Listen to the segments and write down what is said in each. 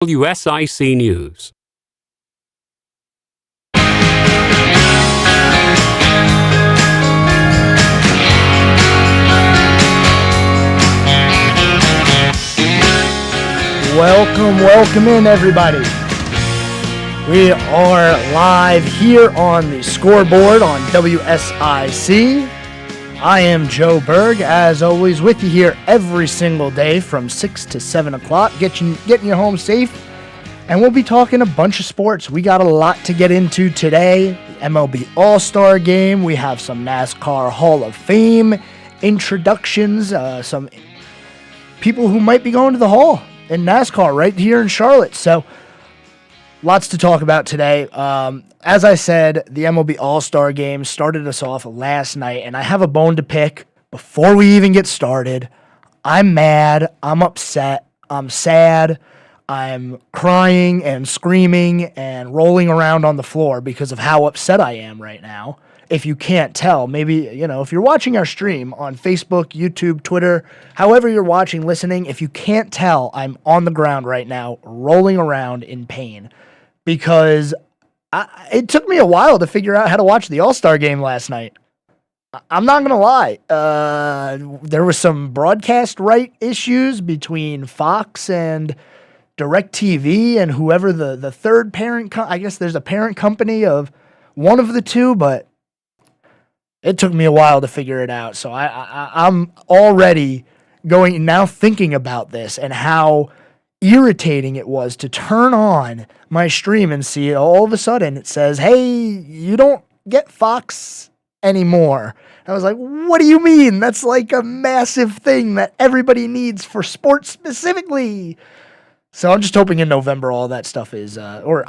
WSIC News. Welcome in, everybody. We are live here on the Scoreboard on WSIC. I am Joe Berg, as always, with you here every single day from 6 to 7 o'clock, getting you home safe. And we'll be talking a bunch of sports. We got a lot to get into today. The MLB All-Star Game. We have some NASCAR Hall of Fame introductions. Some people who might be going to the Hall in NASCAR right here in Charlotte. So lots to talk about today. As I said, the MLB All-Star Game started us off last night, and I have a bone to pick before we even get started. I'm mad. I'm upset. I'm sad. I'm crying and screaming and rolling around on the floor because of how upset I am right now. If you can't tell, maybe, if you're watching our stream on Facebook, YouTube, Twitter, however you're watching, listening, if you can't tell, I'm on the ground right now, rolling around in pain because it took me a while to figure out how to watch the All-Star Game last night. I'm not going to lie. There was some broadcast right issues between Fox and DirecTV and whoever the third parent, I guess there's a parent company of one of the two, but it took me a while to figure it out. So I'm already now thinking about this and how irritating it was to turn on my stream and see all of a sudden it says, hey, you don't get Fox anymore. I was like, what do you mean? That's like a massive thing that everybody needs for sports specifically. So I'm just hoping in November all that stuff is, or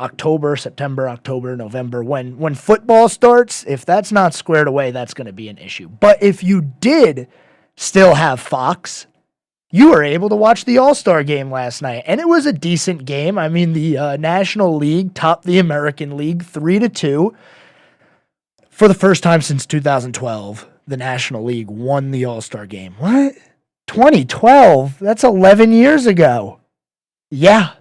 September, October, November, when football starts, if that's not squared away, that's going to be an issue. But if you did still have Fox, you were able to watch the All-Star Game last night, and it was a decent game. I mean, the National League topped the American League 3-2. For the first time since 2012, the National League won the All-Star Game. What? 2012? That's 11 years ago. Yeah,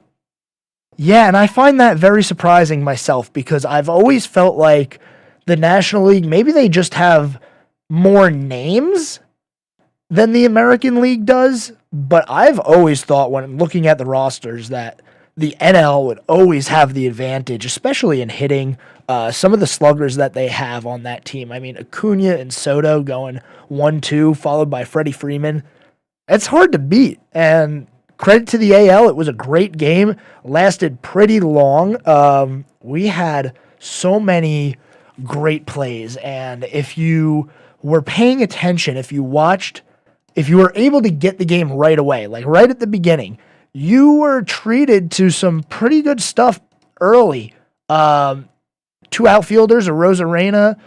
and I find that very surprising myself because I've always felt like the National League, maybe they just have more names than the American League does, but I've always thought when looking at the rosters that the NL would always have the advantage, especially in hitting. Some of the sluggers that they have on that team. I mean, Acuna and Soto going 1-2, followed by Freddie Freeman. It's hard to beat, and credit to the AL. It was a great game. Lasted pretty long. We had so many great plays. And if you were paying attention, if you were able to get the game right away, like right at the beginning, you were treated to some pretty good stuff early. Two outfielders, Arozarena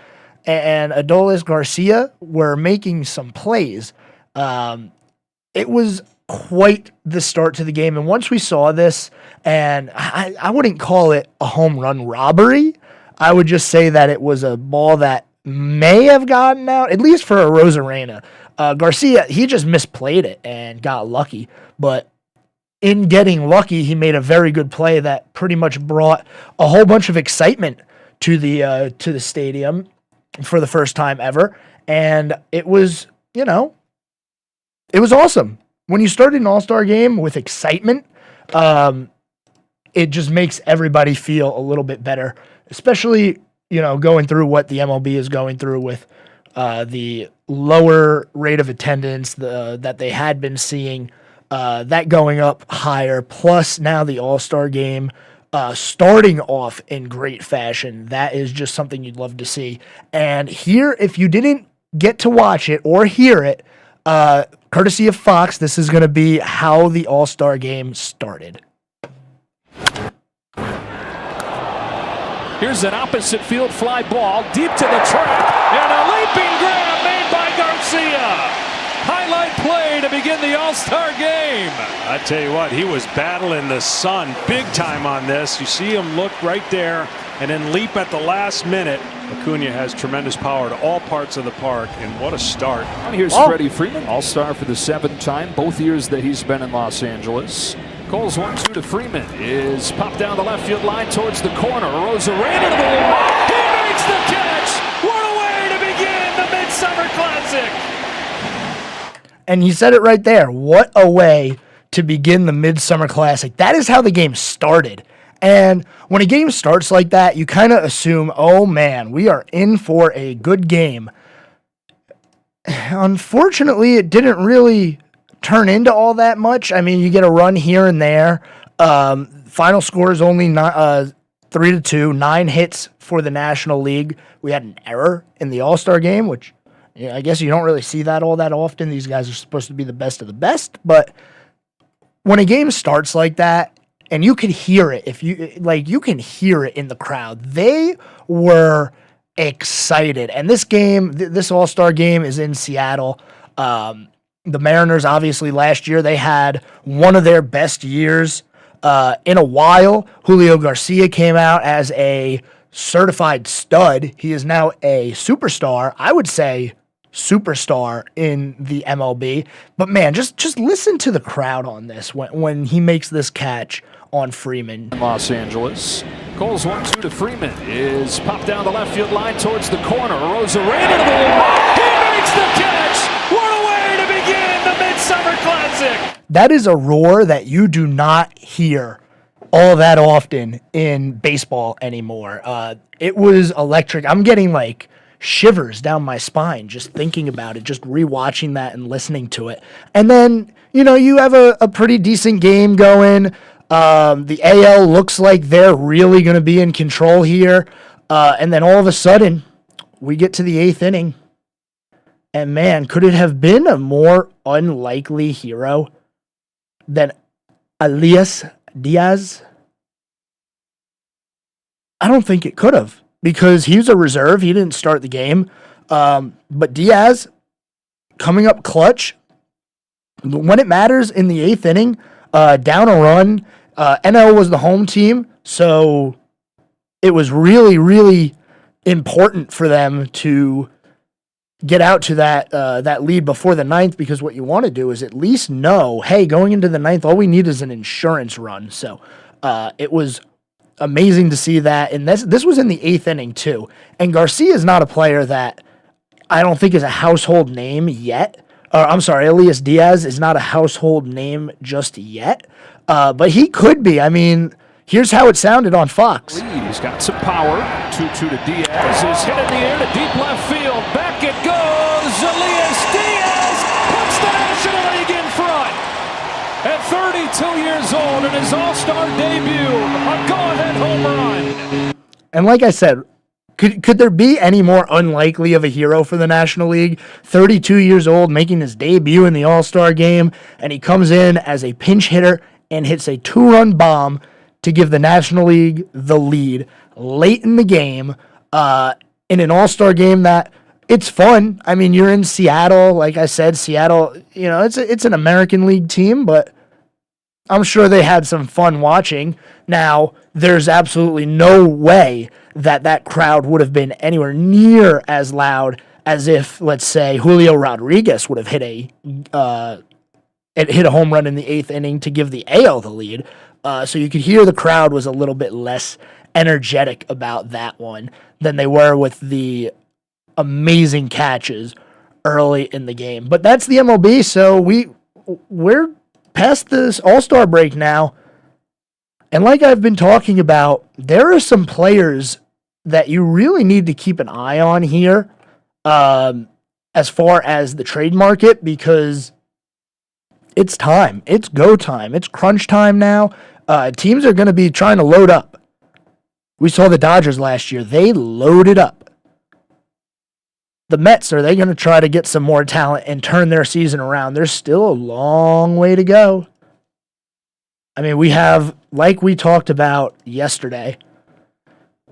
and Adolis Garcia, were making some plays. It was quite the start to the game. And once we saw this, and I wouldn't call it a home run robbery, I would just say that it was a ball that may have gotten out, at least for Arozarena. Garcia, he just misplayed it and got lucky. But in getting lucky, he made a very good play that pretty much brought a whole bunch of excitement to the stadium for the first time ever. And it was, it was awesome. When you start an All-Star Game with excitement, it just makes everybody feel a little bit better, especially, going through what the MLB is going through with the lower rate of attendance that they had been seeing, that going up higher, plus now the All-Star Game starting off in great fashion. That is just something you'd love to see. And here, if you didn't get to watch it or hear it, courtesy of Fox, this is going to be how the All-Star Game started. Here's an opposite field fly ball deep to the track, and a leaping grab made by Garcia. Highlight play to begin the All-Star Game. I tell you what, he was battling the sun big time on this. You see him look right there and then leap at the last minute. Acuna has tremendous power to all parts of the park, and what a start. Here's Freddie Freeman, All-Star for the 7th time, both years that he's been in Los Angeles. Cole's 1-2 to Freeman. Is popped down the left field line towards the corner. Rosa ran into the wall. He makes the catch. What a way to begin the Midsummer Classic. And you said it right there. What a way to begin the Midsummer Classic. That is how the game started. And when a game starts like that, you kind of assume, oh man, we are in for a good game. Unfortunately, it didn't really turn into all that much. I mean, you get a run here and there. Final score is only 3-2, 9 hits for the National League. We had an error in the All-Star game, which I guess you don't really see that all that often. These guys are supposed to be the best of the best, but when a game starts like that, and you can hear it, you can hear it in the crowd. They were excited, and this All-Star game is in Seattle. The Mariners, obviously, last year, they had one of their best years in a while. Julio Garcia came out as a certified stud. He is now a superstar. I would say superstar in the MLB. But, man, just listen to the crowd on this when he makes this catch on Freeman. Los Angeles. Cole's 1-2 to Freeman. Is popped down the left field line towards the corner. Rosa ran into the wall. He makes the catch. What a way to begin the Midsummer Classic. That is a roar that you do not hear all that often in baseball anymore. It was electric. I'm getting like shivers down my spine just thinking about it, just rewatching that and listening to it. And then, you have a pretty decent game going. The AL looks like they're really going to be in control here. And then all of a sudden, we get to the 8th inning. And man, could it have been a more unlikely hero than Elias Diaz? I don't think it could have, because he was a reserve. He didn't start the game. But Diaz coming up clutch when it matters in the 8th inning, down a run. NL was the home team, so it was really, really important for them to get out to that lead before the 9th, because what you want to do is at least know, hey, going into the 9th, all we need is an insurance run. So it was amazing to see that, and this was in the 8th inning too. And Garcia is not a player that I don't think is a household name yet. Elias Diaz is not a household name just yet. But he could be. I mean, here's how it sounded on Fox. He's got some power. 2-2 to Diaz. Is hit in the air to deep left field. Back it goes. Elias Diaz puts the National League in front. At 32 years old in his All-Star debut, a go-ahead home run. And like I said, could there be any more unlikely of a hero for the National League? 32 years old, making his debut in the All-Star game, and he comes in as a pinch hitter and hits a 2-run bomb to give the National League the lead late in the game in an All-Star game that it's fun. I mean, you're in Seattle. Like I said, Seattle, it's an American League team, but I'm sure they had some fun watching. Now, there's absolutely no way that crowd would have been anywhere near as loud as if, let's say, Julio Rodriguez would have hit a home run in the 8th inning to give the AL the lead. So you could hear the crowd was a little bit less energetic about that one than they were with the amazing catches early in the game. But that's the MLB, so we're past this All-Star break now. And like I've been talking about, there are some players that you really need to keep an eye on here as far as the trade market, because it's time. It's go time. It's crunch time now. Teams are going to be trying to load up. We saw the Dodgers last year. They loaded up. The Mets, are they going to try to get some more talent and turn their season around? There's still a long way to go. I mean, we have, like we talked about yesterday,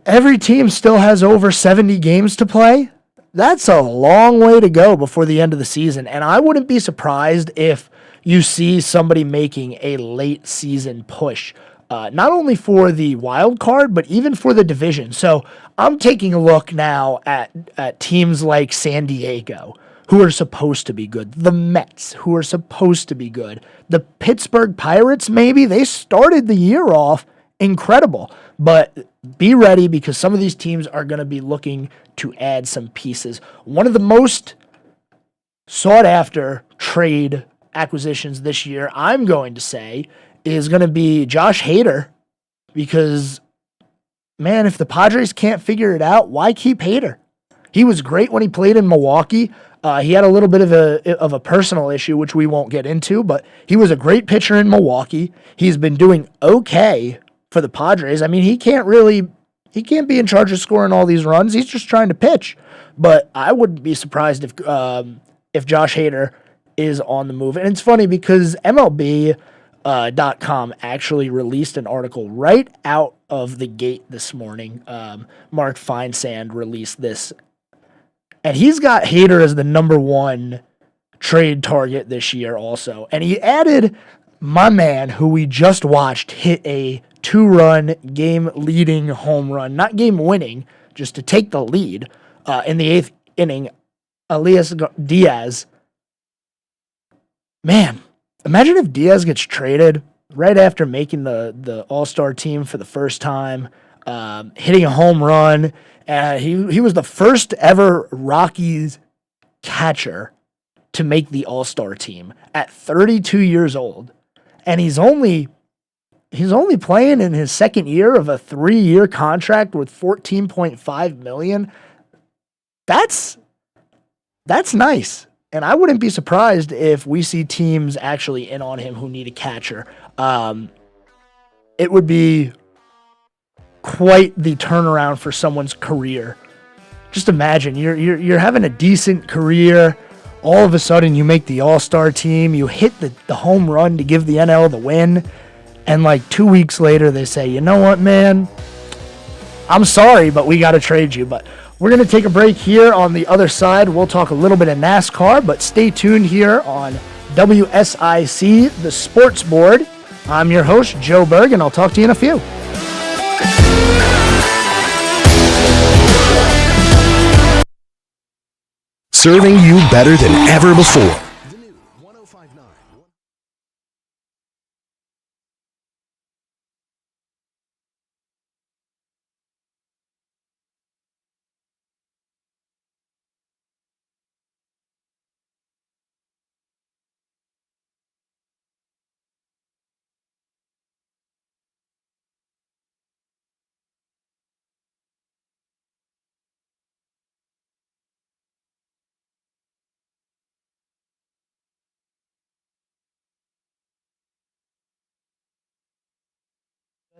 every team still has over 70 games to play. That's a long way to go before the end of the season. And I wouldn't be surprised if you see somebody making a late season push, not only for the wild card, but even for the division. So I'm taking a look now at teams like San Diego, who are supposed to be good. The Mets, who are supposed to be good. The Pittsburgh Pirates, maybe, they started the year off incredible. But be ready because some of these teams are going to be looking to add some pieces. One of the most sought-after trade acquisitions this year, I'm going to say, is going to be Josh Hader because, man, if the Padres can't figure it out, why keep Hader? He was great when he played in Milwaukee. He had a little bit of a personal issue, which we won't get into, but he was a great pitcher in Milwaukee. He's been doing okay for the Padres. I mean, he can't be in charge of scoring all these runs. He's just trying to pitch. But I wouldn't be surprised if Josh Hader is on the move. And it's funny because MLB.com actually released an article right out of the gate this morning. Mark Feinsand released this. And he's got Hader as the number one trade target this year also. And he added my man, who we just watched, hit a 2-run game-leading home run. Not game-winning, just to take the lead in the 8th inning, Elias Diaz. Man, imagine if Diaz gets traded right after making the All-Star team for the first time, hitting a home run. He was the first ever Rockies catcher to make the All-Star team at 32 years old. And he's only playing in his second year of a 3-year contract with $14.5 million. That's nice. And I wouldn't be surprised if we see teams actually in on him who need a catcher. It would be quite the turnaround for someone's career. Just imagine you're having a decent career. All of a sudden you make the All-Star team. You hit the home run to give the NL the win. And like 2 weeks later they say, you know what, man? I'm sorry, but we got to trade you. But we're going to take a break here. On the other side, we'll talk a little bit of NASCAR. But stay tuned here on WSIC, the Sports Board. I'm your host, Joe Berg, and I'll talk to you in a few. Serving you better than ever before.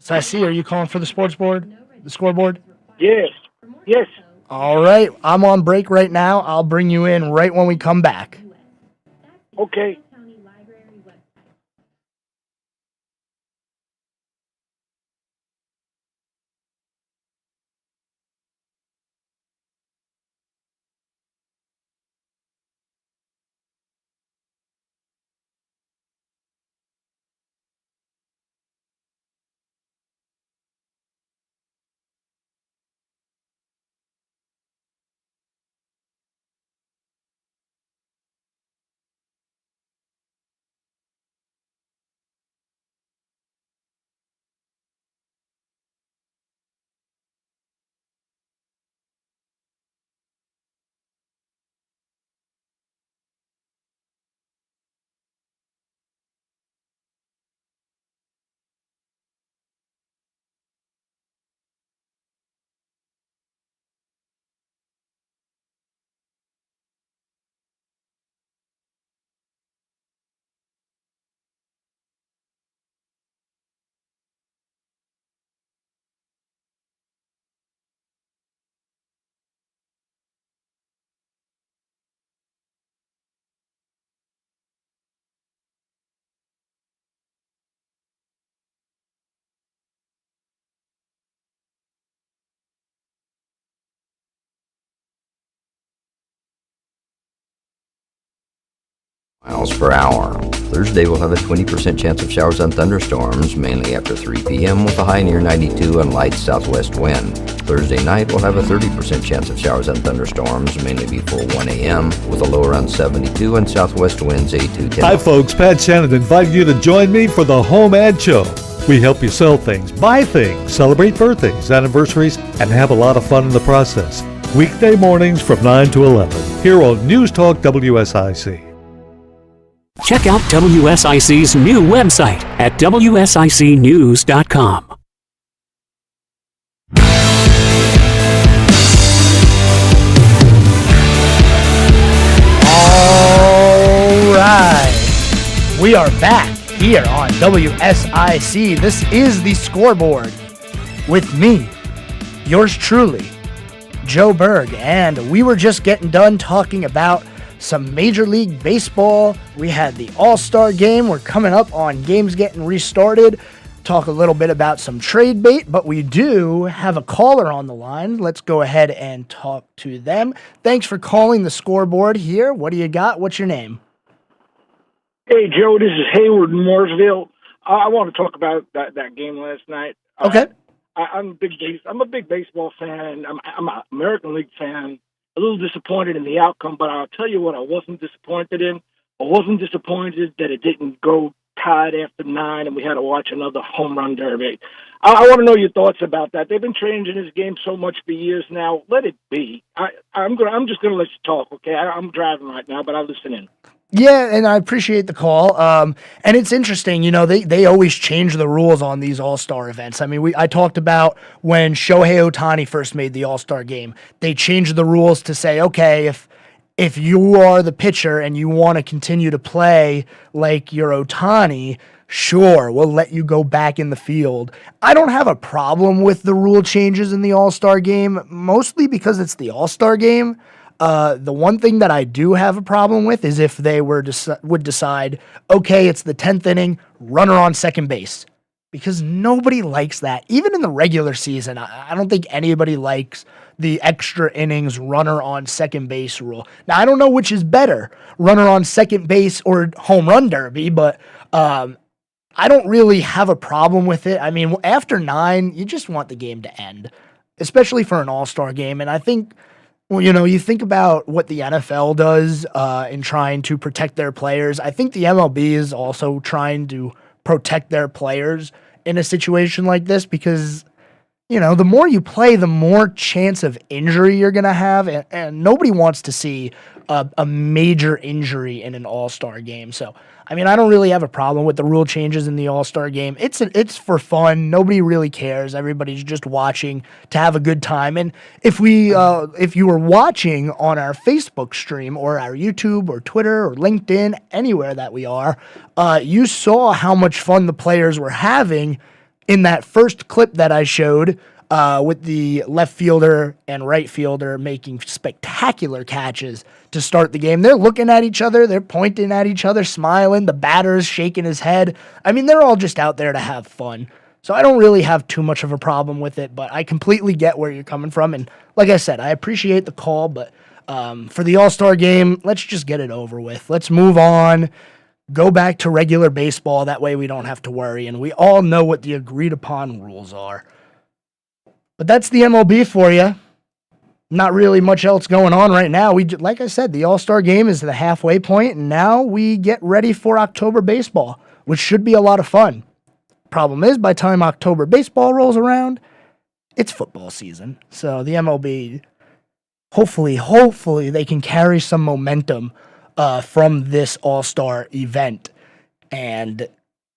So I see. Are you calling for the sports board? The scoreboard? Yes. Yes. All right. I'm on break right now. I'll bring you in right when we come back. Okay. Miles per hour. Thursday will have a 20% chance of showers and thunderstorms, mainly after 3 p.m. with a high near 92 and light southwest wind. Thursday night will have a 30% chance of showers and thunderstorms, mainly before 1 a.m. with a low around 72 and southwest winds 8 to 10. Hi folks, Pat Shannon inviting you to join me for the Home Ad Show. We help you sell things, buy things, celebrate birthdays, anniversaries, and have a lot of fun in the process. Weekday mornings from 9 to 11, here on News Talk WSIC. Check out WSIC's new website at WSICnews.com. All right. We are back here on WSIC. This is the Scoreboard with me, yours truly, Joe Berg. And we were just getting done talking about some Major League Baseball. We had the All-Star Game. We're coming up on games getting restarted. Talk a little bit about some trade bait, but we do have a caller on the line. Let's go ahead and talk to them. Thanks for calling the Scoreboard here. What do you got? What's your name? Hey, Joe, this is Hayward in Mooresville. I want to talk about that game last night. Okay. I'm a big baseball fan. I'm an American League fan. A little disappointed in the outcome, but I'll tell you what I wasn't disappointed in. I wasn't disappointed that it didn't go tied after 9 and we had to watch another home run derby. I want to know your thoughts about that. They've been changing this game so much for years now. Let it be. I'm just going to let you talk, okay? I'm driving right now, but I'll listen in. Yeah, and I appreciate the call. And it's interesting, you know, they always change the rules on these All-Star events. I mean, I talked about when Shohei Ohtani first made the All-Star game, they changed the rules to say, okay, if you are the pitcher and you want to continue to play like you're Ohtani, sure, we'll let you go back in the field. I don't have a problem with the rule changes in the All-Star game, mostly because it's the All-Star game. The one thing that I do have a problem with is if they would decide, okay, it's the 10th inning, runner on second base. Because nobody likes that. Even in the regular season, I don't think anybody likes the extra innings runner on second base rule. Now, I don't know which is better, runner on second base or home run derby, but I don't really have a problem with it. I mean, after 9, you just want the game to end, especially for an All-Star game. And I think, well, you know, you think about what the NFL does in trying to protect their players. I think the MLB is also trying to protect their players in a situation like this because, you know, the more you play, the more chance of injury you're going to have. And nobody wants to see a major injury in an All-Star game. So, I mean, I don't really have a problem with the rule changes in the All-Star game. It's for fun. Nobody really cares. Everybody's just watching to have a good time. And if you were watching on our Facebook stream or our YouTube or Twitter or LinkedIn, anywhere that we are, you saw how much fun the players were having in that first clip that I showed with the left fielder and right fielder making spectacular catches to start the game. They're looking at each other. They're pointing at each other, smiling. The batter's shaking his head. I mean, they're all just out there to have fun. So I don't really have too much of a problem with it, but I completely get where you're coming from. And like I said, I appreciate the call, but for the All-Star game, let's just get it over with. Let's move on. Go back to regular baseball. That way we don't have to worry. And we all know what the agreed upon rules are. But that's the MLB for you. Not really much else going on right now. Like I said, the All-Star game is the halfway point, and now we get ready for October baseball, which should be a lot of fun. Problem is, by the time October baseball rolls around, it's football season. So the MLB, hopefully they can carry some momentum from this All-Star event and,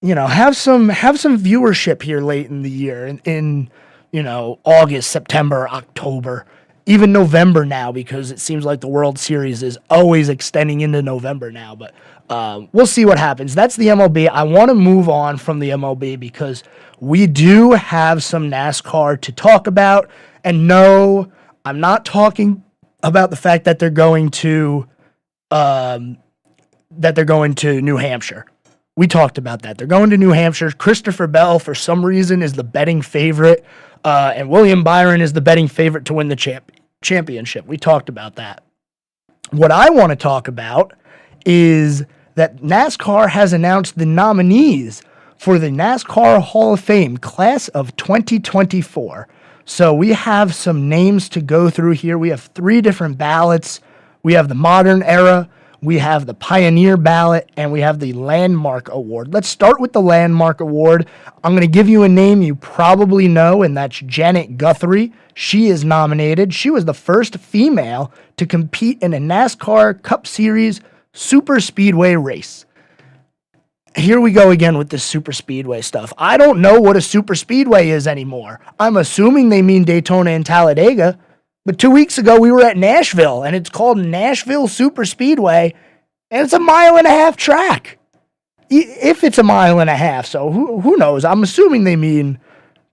you know, have some viewership here late in the year in you know, August, September, October, even November now, because it seems like the World Series is always extending into November now. But we'll see what happens. That's the MLB. I want to move on from the MLB because we do have some NASCAR to talk about. And no, I'm not talking about the fact that they're going to New Hampshire. We talked about that. They're going to New Hampshire. Christopher Bell, for some reason, is the betting favorite. And William Byron is the betting favorite to win the championship. We talked about that. What I want to talk about is that NASCAR has announced the nominees for the NASCAR Hall of Fame class of 2024. So we have some names to go through here. We have 3 different ballots. We have the modern era, we have the Pioneer ballot, and we have the Landmark Award. Let's start with the Landmark Award. I'm going to give you a name you probably know, and that's Janet Guthrie. She is nominated. She was the first female to compete in a NASCAR Cup Series Super Speedway race. Here we go again with this super speedway stuff. I don't know what a super speedway is anymore. I'm assuming they mean Daytona and Talladega. But 2 weeks ago, we were at Nashville, and it's called Nashville Super Speedway, and it's a 1.5 mile track. If it's a 1.5 miles, so who knows? I'm assuming they mean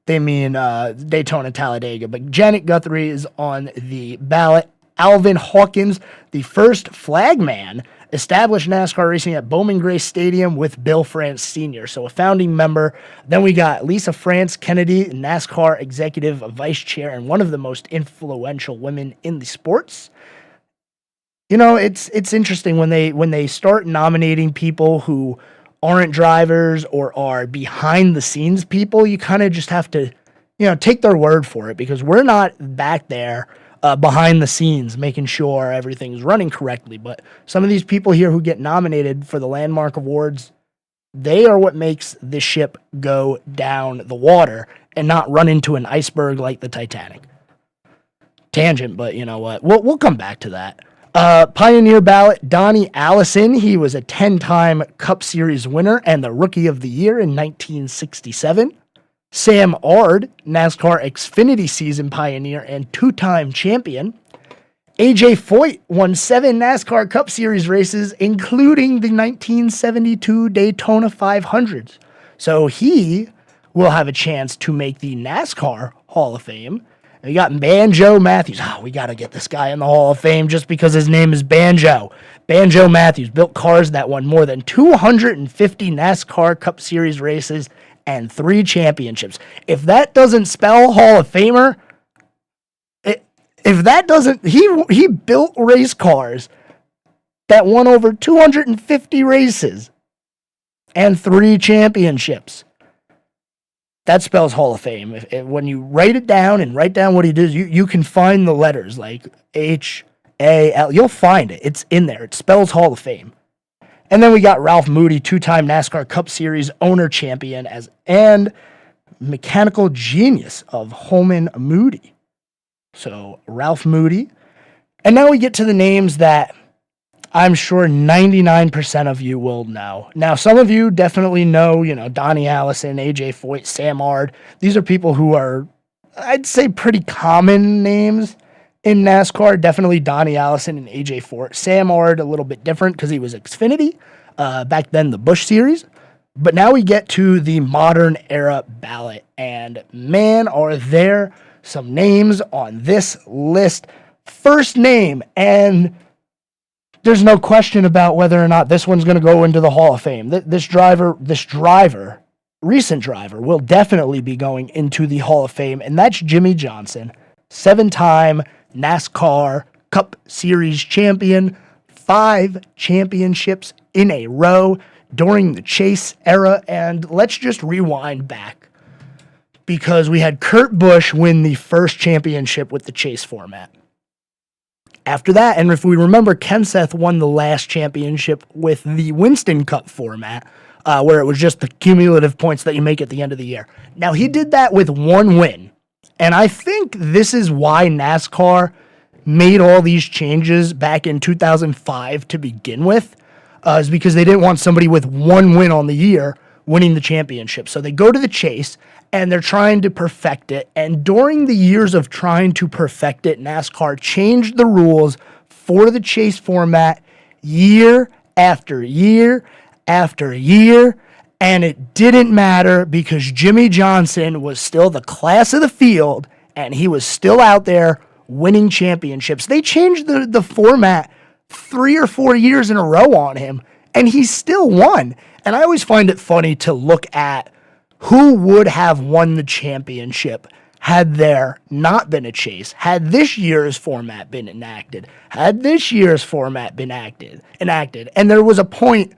Daytona, Talladega. But Janet Guthrie is on the ballot. Alvin Hawkins, the first flagman, established NASCAR racing at Bowman Gray Stadium with Bill France Sr., so a founding member. Then we got Lisa France Kennedy, NASCAR executive vice chair and one of the most influential women in the sports. You know, it's interesting when they start nominating people who aren't drivers or are behind the scenes people. You kind of just have to, take their word for it, because we're not back there behind the scenes, making sure everything's running correctly. But some of these people here who get nominated for the Landmark Awards, they are what makes the ship go down the water and not run into an iceberg like the Titanic. Tangent, but you know what? We'll come back to that. Pioneer ballot, Donnie Allison. He was a 10-time Cup Series winner and the Rookie of the Year in 1967. Sam Ard, NASCAR Xfinity season pioneer and 2-time champion. AJ Foyt won 7 NASCAR Cup Series races, including the 1972 Daytona 500s. So he will have a chance to make the NASCAR Hall of Fame. And we got Banjo Matthews. We got to get this guy in the Hall of Fame just because his name is Banjo. Banjo Matthews built cars that won more than 250 NASCAR Cup Series races and 3 championships. If that doesn't spell Hall of Famer, he built race cars that won over 250 races and 3 championships. That spells Hall of Fame. When you write it down and write down what he did, you can find the letters like H-A-L. You'll find it. It's in there. It spells Hall of Fame. And then we got Ralph Moody, 2-time NASCAR Cup Series owner champion and mechanical genius of Holman Moody. So Ralph Moody. And now we get to the names that I'm sure 99% of you will know. Now, some of you definitely know, Donnie Allison, AJ Foyt, Sam Ard. These are people who are, I'd say, pretty common names in NASCAR. Definitely Donnie Allison and AJ Foyt. Sam Ard, a little bit different because he was Xfinity, back then the Busch Series. But now we get to the modern era ballot. And man, are there some names on this list. First name, and there's no question about whether or not this one's going to go into the Hall of Fame. Recent driver, will definitely be going into the Hall of Fame, and that's Jimmy Johnson, 7-time NASCAR Cup Series champion, 5 championships in a row during the Chase era. And let's just rewind back, because we had Kurt Busch win the first championship with the Chase format. After that, and if we remember, Kenseth won the last championship with the Winston Cup format, where it was just the cumulative points that you make at the end of the year. Now, he did that with 1 win, and I think this is why NASCAR made all these changes back in 2005 to begin with, is because they didn't want somebody with 1 win on the year winning the championship. So they go to the Chase, and they're trying to perfect it. And during the years of trying to perfect it, NASCAR changed the rules for the Chase format year after year after year, and it didn't matter because Jimmy Johnson was still the class of the field, and he was still out there winning championships. They changed the format 3 or 4 years in a row on him, and he still won. And I always find it funny to look at who would have won the championship had there not been a Chase, had this year's format been enacted, had this year's format been enacted. And there was a point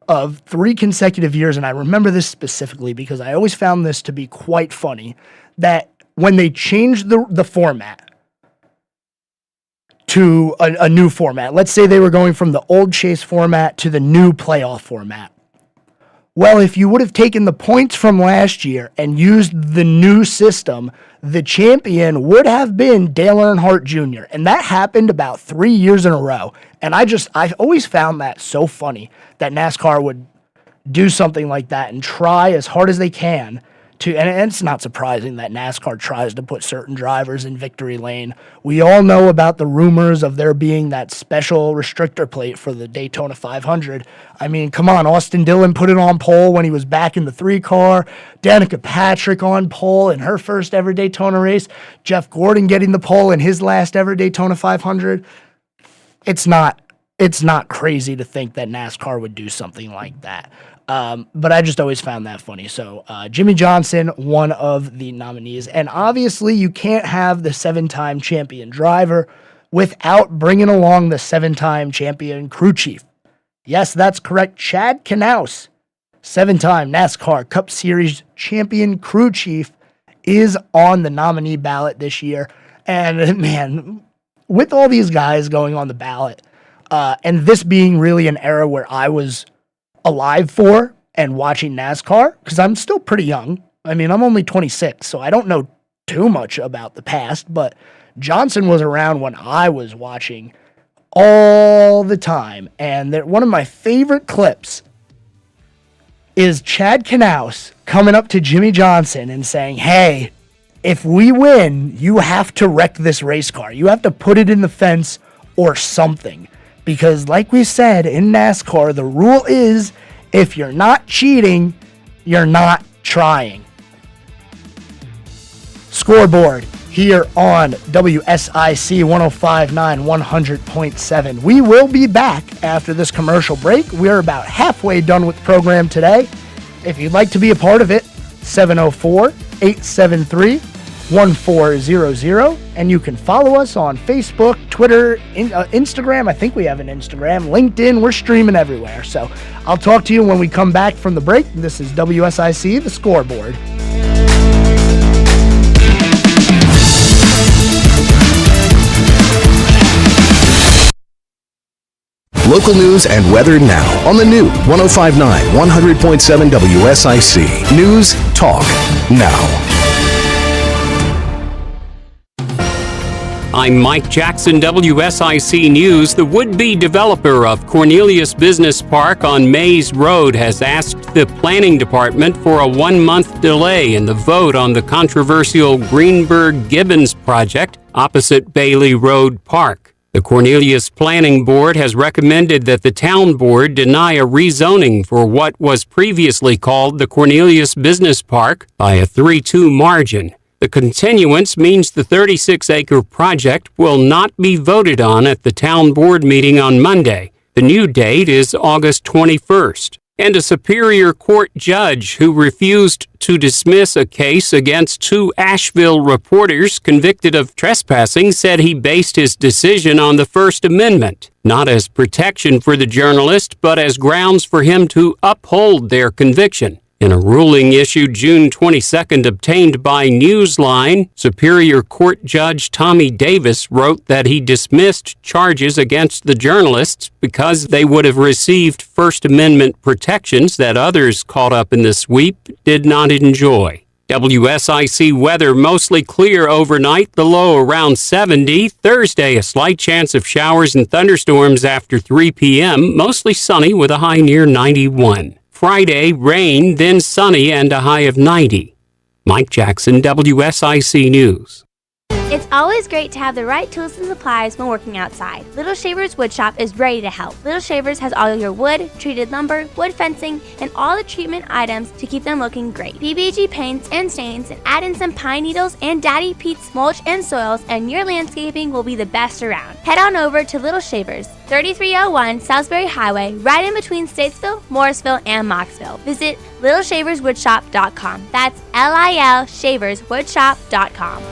of 3 consecutive years, and I remember this specifically because I always found this to be quite funny, that when they changed the format to a new format, let's say they were going from the old Chase format to the new playoff format. Well, if you would have taken the points from last year and used the new system, the champion would have been Dale Earnhardt Jr. And that happened about 3 years in a row. And I've always found that so funny that NASCAR would do something like that and try as hard as they can to, and it's not surprising that NASCAR tries to put certain drivers in victory lane. We all know about the rumors of there being that special restrictor plate for the Daytona 500. I mean, come on, Austin Dillon put it on pole when he was back in the 3 car. Danica Patrick on pole in her first ever Daytona race. Jeff Gordon getting the pole in his last ever Daytona 500. It's not crazy to think that NASCAR would do something like that. But I just always found that funny. So Jimmy Johnson, one of the nominees. And obviously you can't have the 7-time champion driver without bringing along the 7-time champion crew chief. Yes, that's correct. Chad Knaus, 7-time NASCAR Cup Series champion crew chief, is on the nominee ballot this year. And man, with all these guys going on the ballot, and this being really an era where I was alive for and watching NASCAR, because I'm still pretty young. I mean, I'm only 26, so I don't know too much about the past, but Johnson was around when I was watching all the time. And one of my favorite clips is Chad Knaus coming up to Jimmy Johnson and saying, hey, if we win, you have to wreck this race car. You have to put it in the fence or something. Because like we said, in NASCAR, the rule is if you're not cheating, you're not trying. Scoreboard here on WSIC 105.9 100.7. We will be back after this commercial break. We're about halfway done with the program today. If you'd like to be a part of it, 704-873-1400, and you can follow us on Facebook, Twitter, Instagram. I think we have an Instagram, LinkedIn. We're streaming everywhere. So I'll talk to you when we come back from the break. This is WSIC, the Scoreboard. Local news and weather now on the new 105.9 100.7 WSIC. News, talk, now. I'm Mike Jackson, WSIC News. The would-be developer of Cornelius Business Park on Mays Road has asked the planning department for a 1-month delay in the vote on the controversial Greenberg-Gibbons project opposite Bailey Road Park. The Cornelius Planning Board has recommended that the town board deny a rezoning for what was previously called the Cornelius Business Park by a 3-2 margin. The continuance means the 36-acre project will not be voted on at the town board meeting on Monday. The new date is August 21st. And a Superior Court judge who refused to dismiss a case against 2 Asheville reporters convicted of trespassing said he based his decision on the First Amendment, not as protection for the journalist, but as grounds for him to uphold their conviction. In a ruling issued June 22nd obtained by Newsline, Superior Court Judge Tommy Davis wrote that he dismissed charges against the journalists because they would have received First Amendment protections that others caught up in the sweep did not enjoy. WSIC weather mostly clear overnight, the low around 70. Thursday, a slight chance of showers and thunderstorms after 3 p.m., mostly sunny with a high near 91. Friday, rain, then sunny and a high of 90. Mike Jackson, WSIC News. It's always great to have the right tools and supplies when working outside. Little Shavers Woodshop is ready to help. Little Shavers has all your wood, treated lumber, wood fencing, and all the treatment items to keep them looking great. PBG paints and stains, and add in some pine needles and Daddy Pete's mulch and soils, and your landscaping will be the best around. Head on over to Little Shavers, 3301 Salisbury Highway, right in between Statesville, Morrisville, and Moxville. Visit littleshaverswoodshop.com. That's LIL shaverswoodshop.com.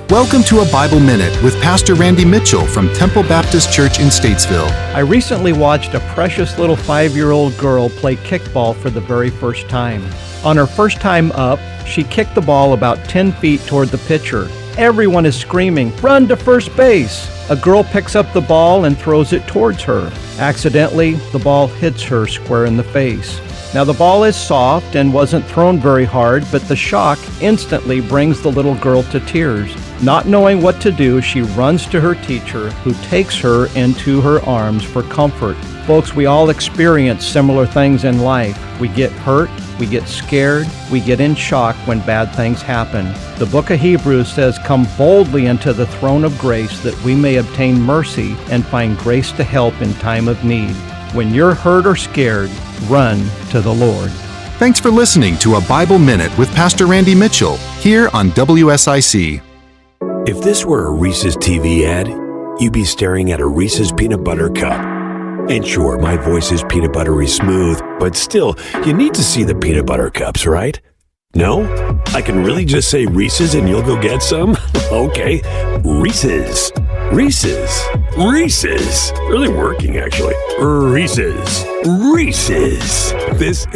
Welcome to a Bible Minute with Pastor Randy Mitchell from Temple Baptist Church in Statesville. I recently watched a precious little 5-year-old girl play kickball for the very first time. On her first time up, she kicked the ball about 10 feet toward the pitcher. Everyone is screaming, "Run to first base!" A girl picks up the ball and throws it towards her. Accidentally, the ball hits her square in the face. Now the ball is soft and wasn't thrown very hard, but the shock instantly brings the little girl to tears. Not knowing what to do, she runs to her teacher, who takes her into her arms for comfort. Folks, we all experience similar things in life. We get hurt, we get scared, we get in shock when bad things happen. The book of Hebrews says, "Come boldly into the throne of grace that we may obtain mercy and find grace to help in time of need." When you're hurt or scared, run to the Lord. Thanks for listening to a Bible Minute with Pastor Randy Mitchell here on WSIC. If this were a Reese's TV ad, you'd be staring at a Reese's peanut butter cup. And sure, my voice is peanut buttery smooth, but still, you need to see the peanut butter cups, right? No? I can really just say Reese's and you'll go get some? Okay, Reese's. Reese's. Reese's. Really working, actually. Reese's. Reese's.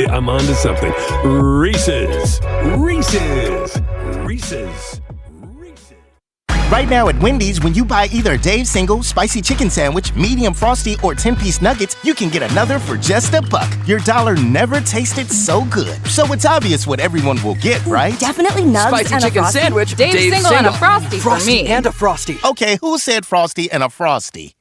I'm on to something. Reese's. Reese's. Reese's. Right now at Wendy's, when you buy either a Dave's Single, Spicy Chicken Sandwich, Medium Frosty, or 10-piece nuggets, you can get another for just $1. Your dollar never tasted so good. So it's obvious what everyone will get, right? Definitely nugs Spicy and chicken a Frosty. sandwich, Dave's Single and a Frosty for me. And a Frosty. Okay, who said Frosty and a Frosty?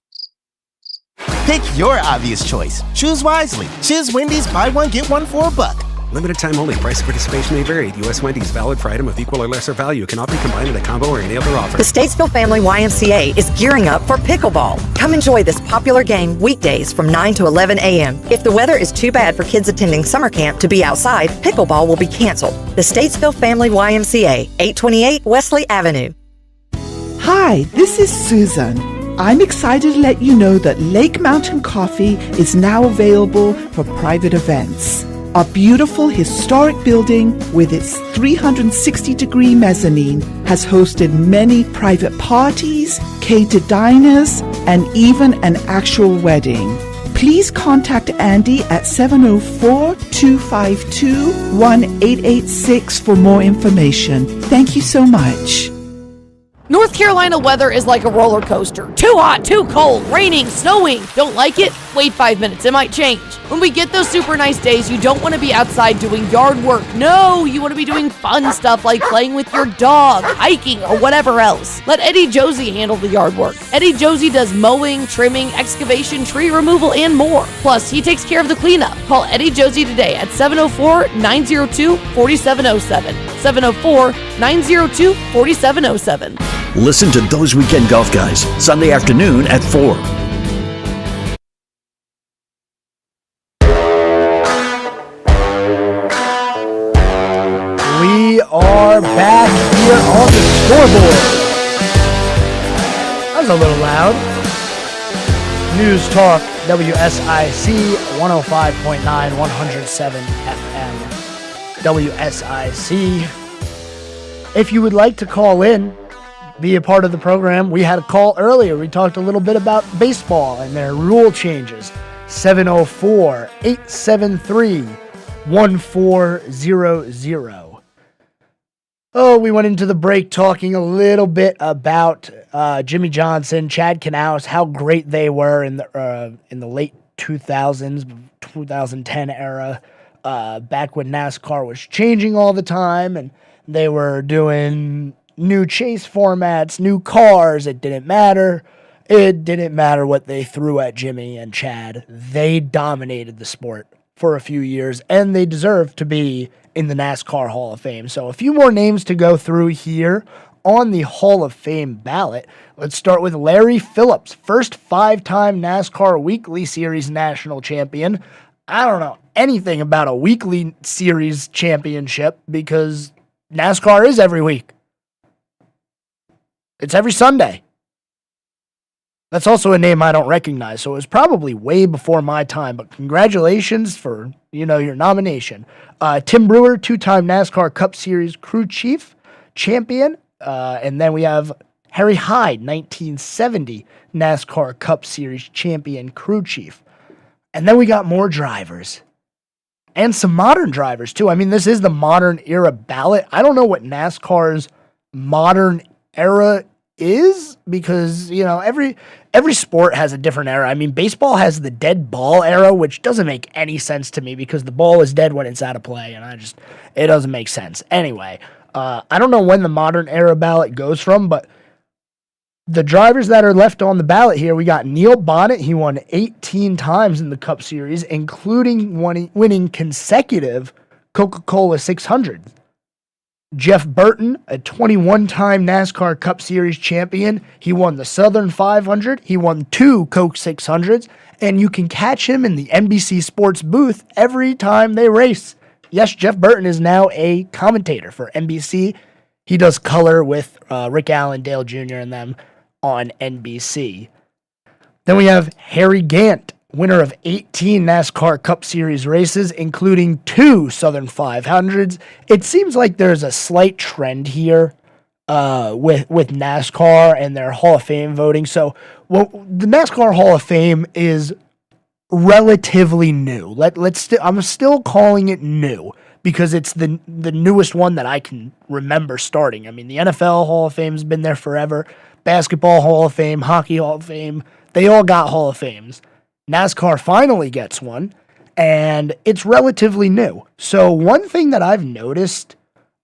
Pick your obvious choice. Choose wisely. Choose Wendy's, buy one, get one for $1. Limited time only. Price of participation may vary. U.S. Wendy's, valid for item of equal or lesser value. Cannot be combined in a combo or any other offer. The Statesville Family YMCA is gearing up for pickleball. Come enjoy this popular game weekdays from 9 to 11 a.m. If the weather is too bad for kids attending summer camp to be outside, pickleball will be canceled. The Statesville Family YMCA, 828 Wesley Avenue. Hi, this is Susan. I'm excited to let you know that Lake Mountain Coffee is now available for private events. Our beautiful historic building with its 360-degree mezzanine has hosted many private parties, catered diners, and even an actual wedding. Please contact Andy at 704-252-1886 for more information. Thank you so much. North Carolina weather is like a roller coaster. Too hot, too cold, raining, snowing. Don't like it? Wait 5 minutes, it might change. When we get those super nice days, you don't want to be outside doing yard work. No, you want to be doing fun stuff like playing with your dog, hiking, or whatever else. Let Eddie Josie handle the yard work. Eddie Josie does mowing, trimming, excavation, tree removal, and more. Plus, he takes care of the cleanup. Call Eddie Josie today at 704-902-4707. 704-902-4707. Listen to Those Weekend Golf Guys, Sunday afternoon at 4. We are back here on the scoreboard. That was a little loud. News Talk, WSIC 105.9, 107 FM. WSIC. If you would like to call in, be a part of the program. We had a call earlier. We talked a little bit about baseball and their rule changes. 704-873-1400. Oh, we went into the break talking a little bit about Jimmy Johnson, Chad Knaus, how great they were in the late 2000s, 2010 era, back when NASCAR was changing all the time and they were doing new chase formats, new cars. It didn't matter. It didn't matter what they threw at Jimmy and Chad. They dominated the sport for a few years, and they deserve to be in the NASCAR Hall of Fame. So a few more names to go through here on the Hall of Fame ballot. Let's start with Larry Phillips, first 5-time NASCAR Weekly Series national champion. I don't know anything about a Weekly Series championship because NASCAR is every week. It's every Sunday. That's also a name I don't recognize, so it was probably way before my time, but congratulations for, your nomination. Tim Brewer, 2-time NASCAR Cup Series crew chief, champion, And then we have Harry Hyde, 1970 NASCAR Cup Series champion crew chief. And then we got more drivers. And some modern drivers, too. I mean, this is the modern era ballot. I don't know what NASCAR's modern era is because, you know, every sport has a different era. I mean, baseball has the dead ball era, which doesn't make any sense to me because the ball is dead when it's out of play, and it doesn't make sense. Anyway, I don't know when the modern era ballot goes from, but the drivers that are left on the ballot here, we got Neil Bonnet. He won 18 times in the Cup Series, including winning consecutive Coca-Cola 600s. Jeff Burton, a 21-time NASCAR Cup Series champion. He won the Southern 500. He won 2 Coke 600s. And you can catch him in the NBC Sports booth every time they race. Yes, Jeff Burton is now a commentator for NBC. He does color with Rick Allen, Dale Jr. and them on NBC. Then we have Harry Gant, winner of 18 NASCAR Cup Series races, including 2 Southern 500s. It seems like there's a slight trend here with NASCAR and their Hall of Fame voting. So the NASCAR Hall of Fame is relatively new. I'm still calling it new because it's the newest one that I can remember starting. I mean, the NFL Hall of Fame's been there forever. Basketball Hall of Fame, Hockey Hall of Fame, they all got Hall of Fames. NASCAR finally gets one, and it's relatively new. So one thing that I've noticed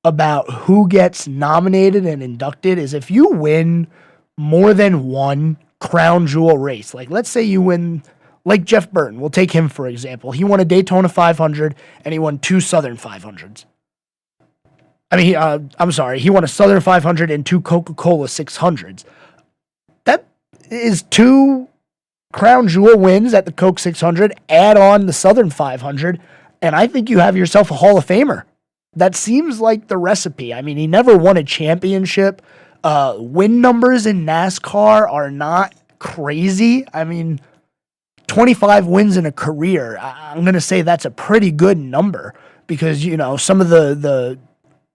about who gets nominated and inducted is if you win more than one crown jewel race, like let's say you win, like Jeff Burton, we'll take him for example. He won a Daytona 500, and he won 2 Southern 500s. He won a Southern 500 and 2 Coca-Cola 600s. That is 2 crown jewel wins at the Coke 600, add on the Southern 500, and I think you have yourself a Hall of Famer. That seems like the recipe. I mean, he never won a championship. Win numbers in NASCAR are not crazy. I mean, 25 wins in a career. I'm going to say that's a pretty good number because, you know, some of the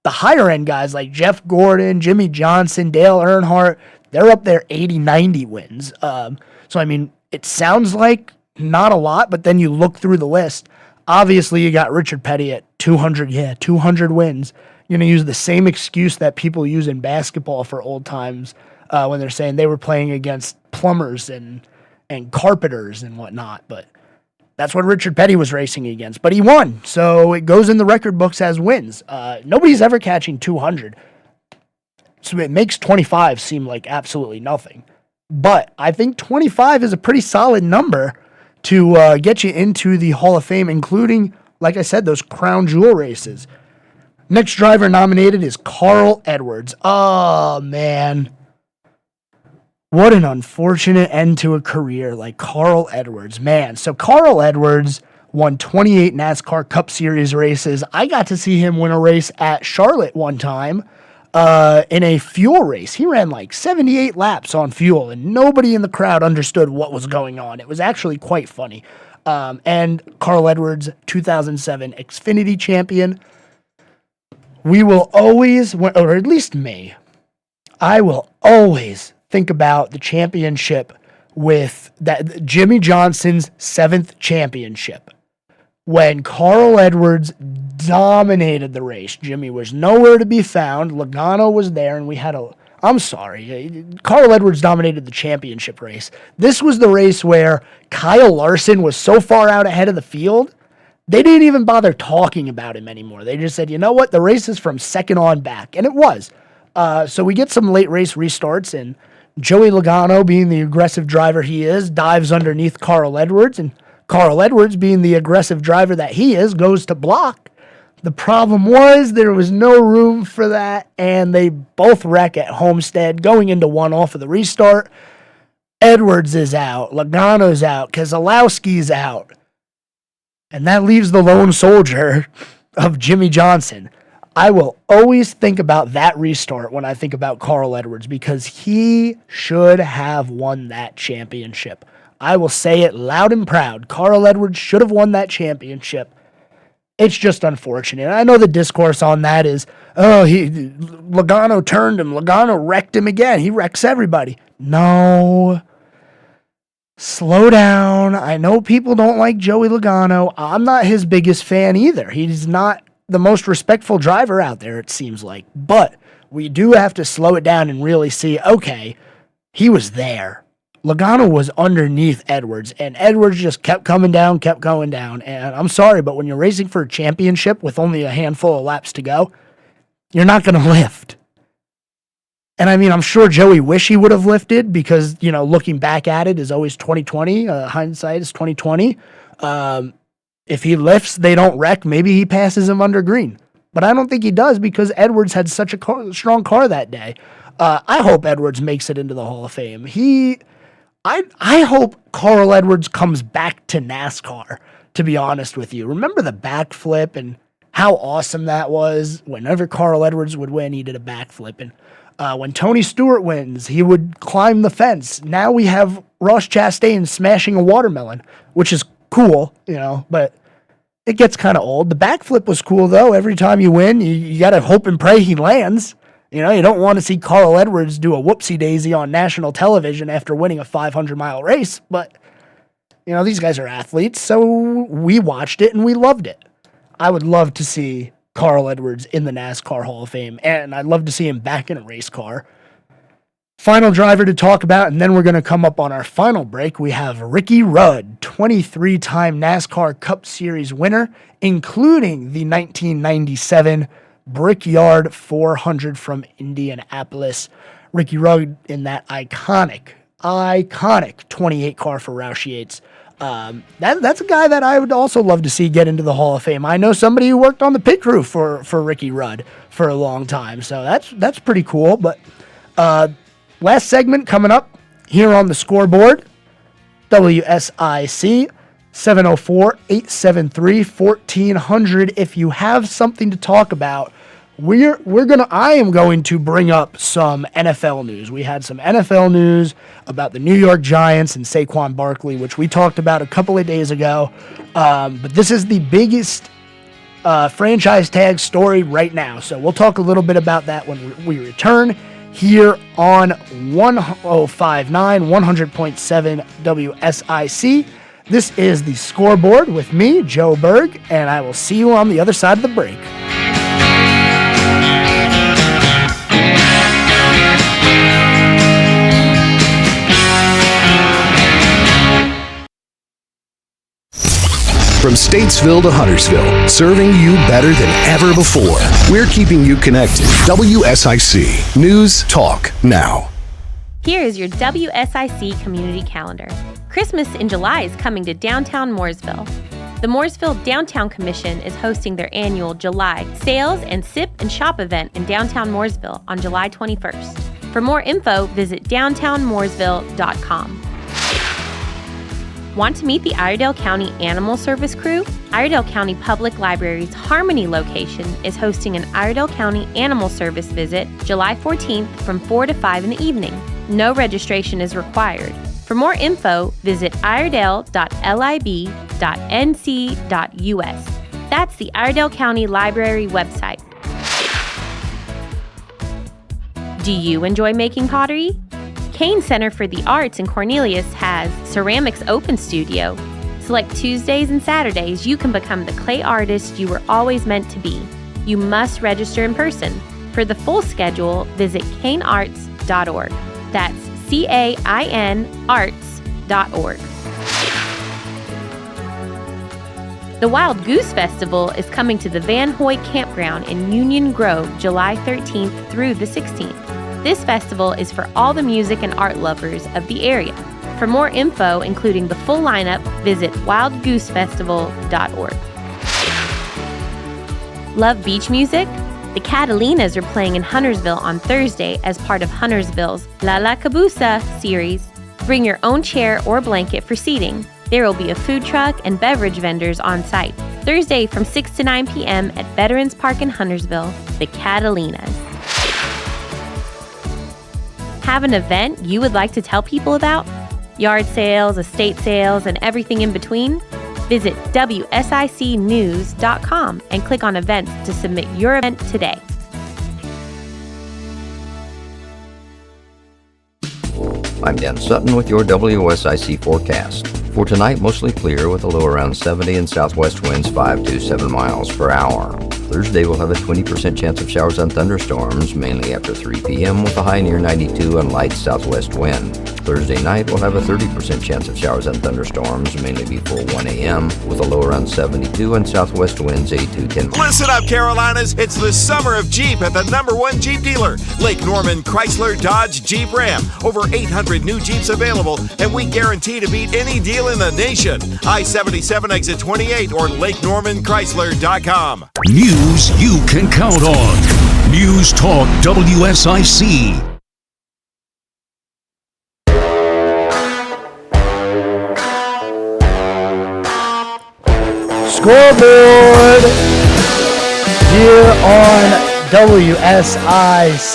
higher end guys like Jeff Gordon, Jimmy Johnson, Dale Earnhardt, they're up there 80, 90 wins. So, I mean, it sounds like not a lot, but then you look through the list. Obviously, you got Richard Petty at 200. 200 wins. You're going to use the same excuse that people use in basketball for old times when they're saying they were playing against plumbers and carpenters and whatnot. But that's what Richard Petty was racing against. But he won, so it goes in the record books as wins. Nobody's ever catching 200. So it makes 25 seem like absolutely nothing. But I think 25 is a pretty solid number to get you into the Hall of Fame, including, like I said, those crown jewel races. Next driver nominated is Carl Edwards. Oh, man. What an unfortunate end to a career like Carl Edwards. Man, so Carl Edwards won 28 NASCAR Cup Series races. I got to see him win a race at Charlotte one time. In a fuel race. He ran like 78 laps on fuel, and nobody in the crowd understood what was going on. It was actually quite funny. And Carl Edwards, 2007 Xfinity champion. We will always, or at least me, I will always think about the championship with that Jimmy Johnson's 7th championship. When Carl Edwards dominated the race, Jimmy was nowhere to be found. Logano was there, and we had Carl Edwards dominated the championship race. This was the race where Kyle Larson was so far out ahead of the field, they didn't even bother talking about him anymore. They just said, you know what, the race is from second on back, and it was. So we get some late race restarts, and Joey Logano, being the aggressive driver he is, dives underneath Carl Edwards, and Carl Edwards, being the aggressive driver that he is, goes to block. The problem was there was no room for that, and they both wreck at Homestead, going into one off of the restart. Edwards is out. Logano's out. Keselowski's out. And that leaves the lone soldier of Jimmy Johnson. I will always think about that restart when I think about Carl Edwards because he should have won that championship. I will say it loud and proud. Carl Edwards should have won that championship. It's just unfortunate. I know the discourse on that is, Logano turned him. Logano wrecked him again. He wrecks everybody. No. Slow down. I know people don't like Joey Logano. I'm not his biggest fan either. He's not the most respectful driver out there, it seems like. But we do have to slow it down and really see, okay, he was there. Logano was underneath Edwards, and Edwards just kept coming down. And I'm sorry, but when you're racing for a championship with only a handful of laps to go, you're not going to lift. And I mean, I'm sure Joey wish he would have lifted because, looking back at it is always 2020. Hindsight is 2020. If he lifts, they don't wreck. Maybe he passes him under green. But I don't think he does because Edwards had such a strong car that day. I hope Edwards makes it into the Hall of Fame. I hope Carl Edwards comes back to NASCAR, to be honest with you. Remember the backflip and how awesome that was? Whenever Carl Edwards would win, he did a backflip. And when Tony Stewart wins, he would climb the fence. Now we have Ross Chastain smashing a watermelon, which is cool, but it gets kind of old. The backflip was cool, though. Every time you win, you got to hope and pray he lands. You don't want to see Carl Edwards do a whoopsie-daisy on national television after winning a 500-mile race, but, these guys are athletes, so we watched it and we loved it. I would love to see Carl Edwards in the NASCAR Hall of Fame, and I'd love to see him back in a race car. Final driver to talk about, and then we're going to come up on our final break. We have Ricky Rudd, 23-time NASCAR Cup Series winner, including the 1997 Brickyard 400 from Indianapolis. Ricky Rudd in that iconic 28 car for Roush Yates. That's a guy that I would also love to see get into the Hall of Fame. I know somebody who worked on the pit crew for Ricky Rudd for a long time, so that's pretty cool. But last segment coming up here on the Scoreboard, WSIC 704-873-1400. If you have something to talk about, I am going to bring up some NFL news. We had some NFL news about the New York Giants and Saquon Barkley, which we talked about a couple of days ago. But this is the biggest franchise tag story right now. So we'll talk a little bit about that when we return here on 1059 100.7 WSIC. This is the Scoreboard with me, Joe Berg, and I will see you on the other side of the break. From Statesville to Huntersville, serving you better than ever before. We're keeping you connected. WSIC. News, talk, now. Here is your WSIC community calendar. Christmas in July is coming to downtown Mooresville. The Mooresville Downtown Commission is hosting their annual July Sales and Sip and Shop event in downtown Mooresville on July 21st. For more info, visit downtownmooresville.com. Want to meet the Iredell County Animal Service crew? Iredell County Public Library's Harmony location is hosting an Iredell County Animal Service visit July 14th from 4 to 5 in the evening. No registration is required. For more info, visit iredell.lib.nc.us. That's the Iredell County Library website. Do you enjoy making pottery? Kane Center for the Arts in Cornelius has Ceramics Open Studio. Select Tuesdays and Saturdays, you can become the clay artist you were always meant to be. You must register in person. For the full schedule, visit canearts.org. That's CAIN arts.org. The Wild Goose Festival is coming to the Van Hoyt Campground in Union Grove July 13th through the 16th. This festival is for all the music and art lovers of the area. For more info, including the full lineup, visit wildgoosefestival.org. Love beach music? The Catalinas are playing in Huntersville on Thursday as part of Huntersville's La La Cabusa series. Bring your own chair or blanket for seating. There will be a food truck and beverage vendors on site. Thursday from 6 to 9 p.m. at Veterans Park in Huntersville, the Catalinas. Have an event you would like to tell people about? Yard sales, estate sales, and everything in between? Visit WSICnews.com and click on events to submit your event today. I'm Dan Sutton with your WSIC forecast. For tonight, mostly clear with a low around 70 and southwest winds 5 to 7 miles per hour. Thursday, we'll have a 20% chance of showers and thunderstorms, mainly after 3 p.m. with a high near 92 and light southwest wind. Thursday night, we'll have a 30% chance of showers and thunderstorms, mainly before 1 a.m. with a low around 72 and southwest winds 8 to 10 miles. Listen up, Carolinas. It's the summer of Jeep at the #1 Jeep dealer, Lake Norman Chrysler Dodge Jeep Ram. Over 800 new Jeeps available, and we guarantee to beat any deal in the nation. I-77 exit 28 or LakeNormanChrysler.com. News you can count on. News Talk WSIC. Scoreboard here on WSIC.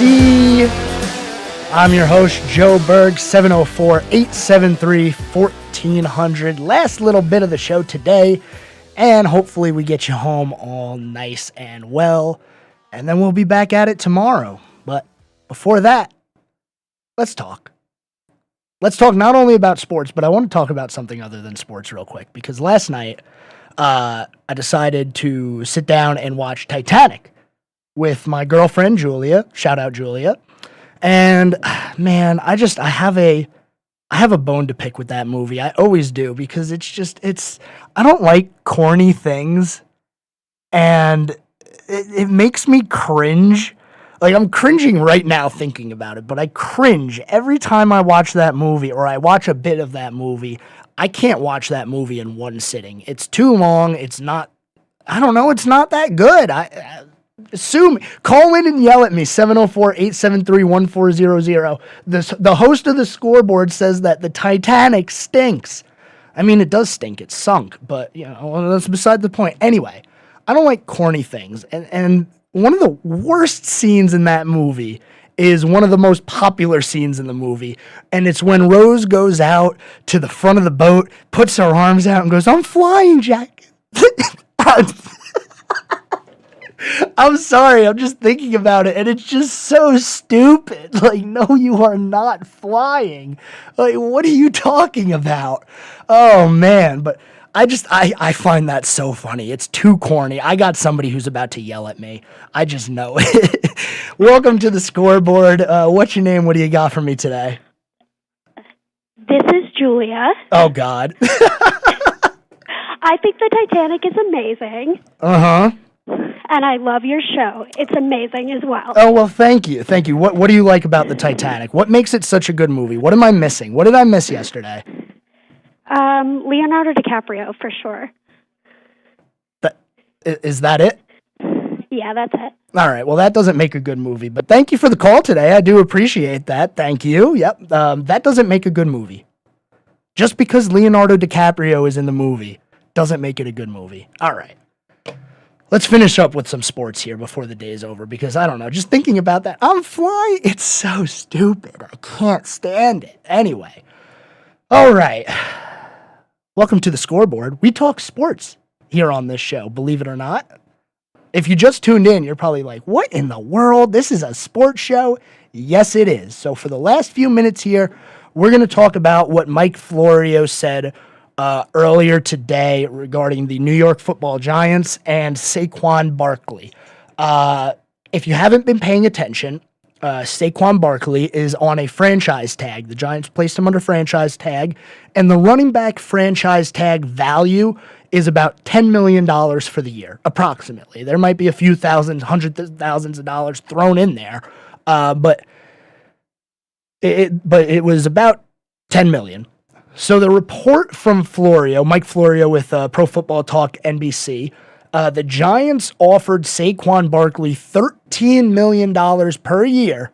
I'm your host, Joe Berg, 704-873-1400. Last little bit of the show today, and hopefully we get you home all nice and well, and then we'll be back at it tomorrow. But before that, let's talk. Let's talk not only about sports, but I want to talk about something other than sports real quick, because last night I decided to sit down and watch Titanic with my girlfriend, Julia. Shout out, Julia. And man, I have a bone to pick with that movie. I always do, because I don't like corny things, and it makes me cringe. Like, I'm cringing right now thinking about it, but I cringe every time I watch that movie, or I watch a bit of that movie. I can't watch that movie in one sitting. It's too long. It's not that good. Call in and yell at me, 704-873-1400. The host of the Scoreboard says that the Titanic stinks. I mean, it does stink. It's sunk, but, that's beside the point. Anyway, I don't like corny things, and one of the worst scenes in that movie is one of the most popular scenes in the movie, and it's when Rose goes out to the front of the boat, puts her arms out, and goes, "I'm flying, Jack." I'm sorry, I'm just thinking about it, and it's just so stupid. Like, no, you are not flying. Like, what are you talking about? Oh, man, but I find that so funny. It's too corny. I got somebody who's about to yell at me. I just know it. Welcome to the Scoreboard. What's your name? What do you got for me today? This is Julia. Oh, God. I think the Titanic is amazing. Uh-huh. And I love your show. It's amazing as well. Oh, well, thank you. Thank you. What do you like about the Titanic? What makes it such a good movie? What am I missing? What did I miss yesterday? Leonardo DiCaprio, for sure. Is that it? Yeah, that's it. All right. Well, that doesn't make a good movie, but thank you for the call today. I do appreciate that. Thank you. Yep. That doesn't make a good movie. Just because Leonardo DiCaprio is in the movie doesn't make it a good movie. All right. Let's finish up with some sports here before the day's over, because I don't know, just thinking about that, I'm flying, it's so stupid. I can't stand it. Anyway. All right. Welcome to the Scoreboard. We talk sports here on this show, believe it or not. If you just tuned in, you're probably like, what in the world? This is a sports show? Yes, it is. So for the last few minutes here, we're going to talk about what Mike Florio said earlier today regarding the New York Football Giants and Saquon Barkley. If you haven't been paying attention, Saquon Barkley is on a franchise tag. The Giants placed him under franchise tag, and the running back franchise tag value is about $10 million for the year, approximately. There might be a few thousands, hundreds of thousands of dollars thrown in there, but it was about $10 million. So the report from Florio, Mike Florio with Pro Football Talk NBC, the Giants offered Saquon Barkley $13 million per year,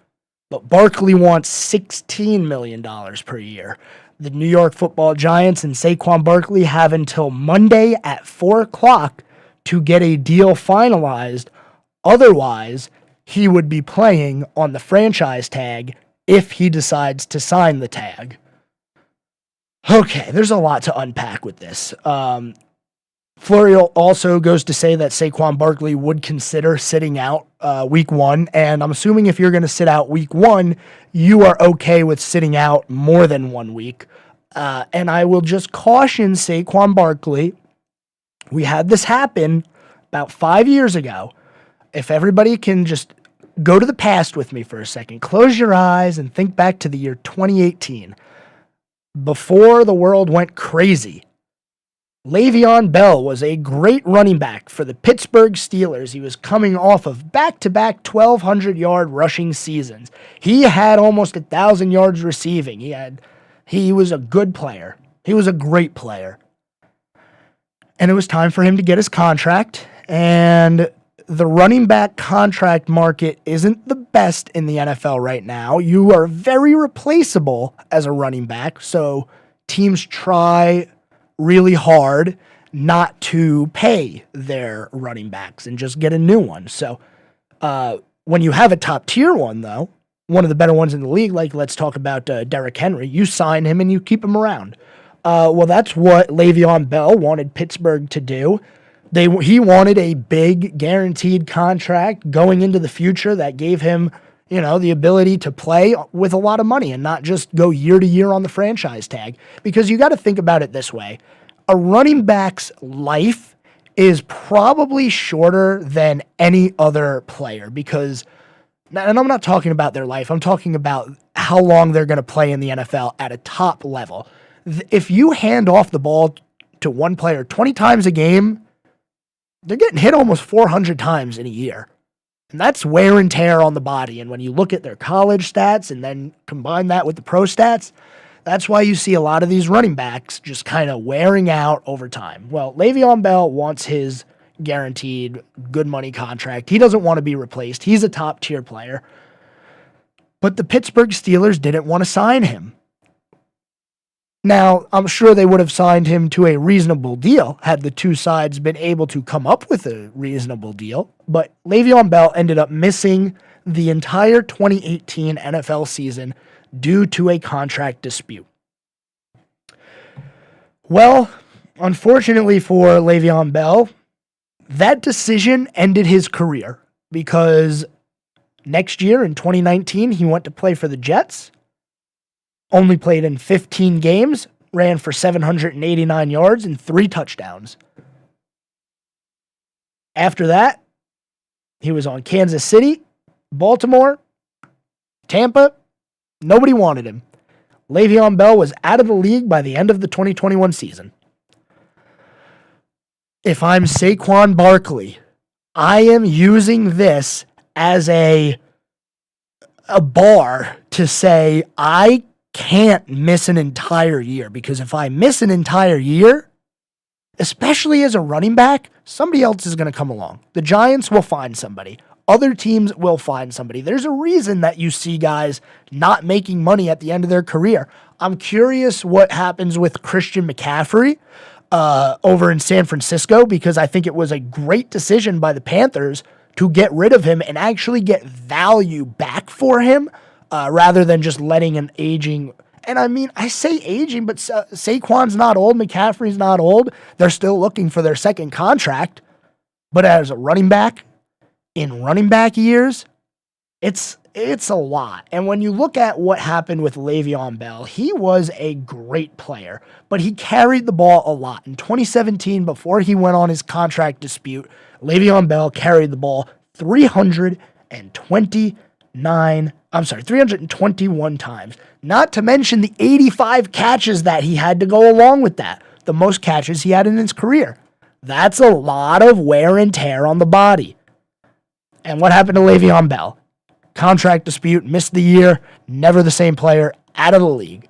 but Barkley wants $16 million per year. The New York Football Giants and Saquon Barkley have until Monday at 4 o'clock to get a deal finalized. Otherwise, he would be playing on the franchise tag if he decides to sign the tag. Okay, there's a lot to unpack with this. Florio also goes to say that Saquon Barkley would consider sitting out week 1, and I'm assuming if you're going to sit out week 1, you are okay with sitting out more than 1 week. And I will just caution Saquon Barkley, we had this happen about 5 years ago. If everybody can just go to the past with me for a second, close your eyes and think back to the year 2018. Before the world went crazy, Le'Veon Bell was a great running back for the Pittsburgh Steelers. He was coming off of back-to-back 1,200-yard rushing seasons. He had almost 1,000 yards receiving. He was a good player. He was a great player. And it was time for him to get his contract. And the running back contract market isn't the best in the NFL right now. You are very replaceable as a running back, so teams try really hard not to pay their running backs and just get a new one. So when you have a top tier one, though, one of the better ones in the league, like let's talk about Derrick Henry, you sign him and you keep him around. Well, that's what Le'Veon Bell wanted Pittsburgh to do. He wanted a big guaranteed contract going into the future that gave him, the ability to play with a lot of money and not just go year to year on the franchise tag. Because you got to think about it this way. A running back's life is probably shorter than any other player because, and I'm not talking about their life, I'm talking about how long they're going to play in the NFL at a top level. If you hand off the ball to one player 20 times a game, they're getting hit almost 400 times in a year. And that's wear and tear on the body. And when you look at their college stats and then combine that with the pro stats, that's why you see a lot of these running backs just kind of wearing out over time. Well, Le'Veon Bell wants his guaranteed good money contract. He doesn't want to be replaced. He's a top tier player. But the Pittsburgh Steelers didn't want to sign him. Now, I'm sure they would have signed him to a reasonable deal had the two sides been able to come up with a reasonable deal, but Le'Veon Bell ended up missing the entire 2018 NFL season due to a contract dispute. Well, unfortunately for Le'Veon Bell, that decision ended his career because next year in 2019, he went to play for the Jets. Only played in 15 games, ran for 789 yards and 3 touchdowns. After that, he was on Kansas City, Baltimore, Tampa. Nobody wanted him. Le'Veon Bell was out of the league by the end of the 2021 season. If I'm Saquon Barkley, I am using this as a bar to say I can't miss an entire year, because if I miss an entire year, especially as a running back, somebody else is going to come along. The Giants will find somebody. Other teams will find somebody. There's a reason that you see guys not making money at the end of their career. I'm curious what happens with Christian McCaffrey over in San Francisco, because I think it was a great decision by the Panthers to get rid of him and actually get value back for him. Rather than just letting an aging, and I mean, I say aging, but Saquon's not old, McCaffrey's not old. They're still looking for their second contract. But as a running back, in running back years, it's a lot. And when you look at what happened with Le'Veon Bell, he was a great player, but he carried the ball a lot. In 2017, before he went on his contract dispute, Le'Veon Bell carried the ball 321 times. Not to mention the 85 catches that he had to go along with that. The most catches he had in his career. That's a lot of wear and tear on the body. And what happened to Le'Veon Bell? Contract dispute, missed the year, never the same player, out of the league.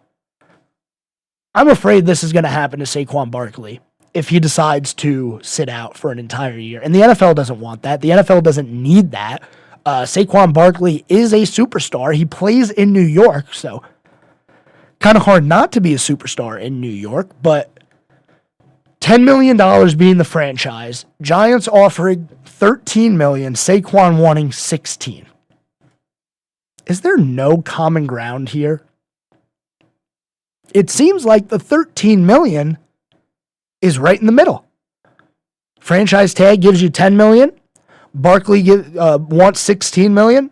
I'm afraid this is going to happen to Saquon Barkley if he decides to sit out for an entire year. And the NFL doesn't want that. The NFL doesn't need that. Saquon Barkley is a superstar. He plays in New York, so kind of hard not to be a superstar in New York, but $10 million being the franchise, Giants offering $13 million, Saquon wanting $16. Is there no common ground here? It seems like the $13 million is right in the middle. Franchise tag gives you $10 million. Barkley wants $16 million.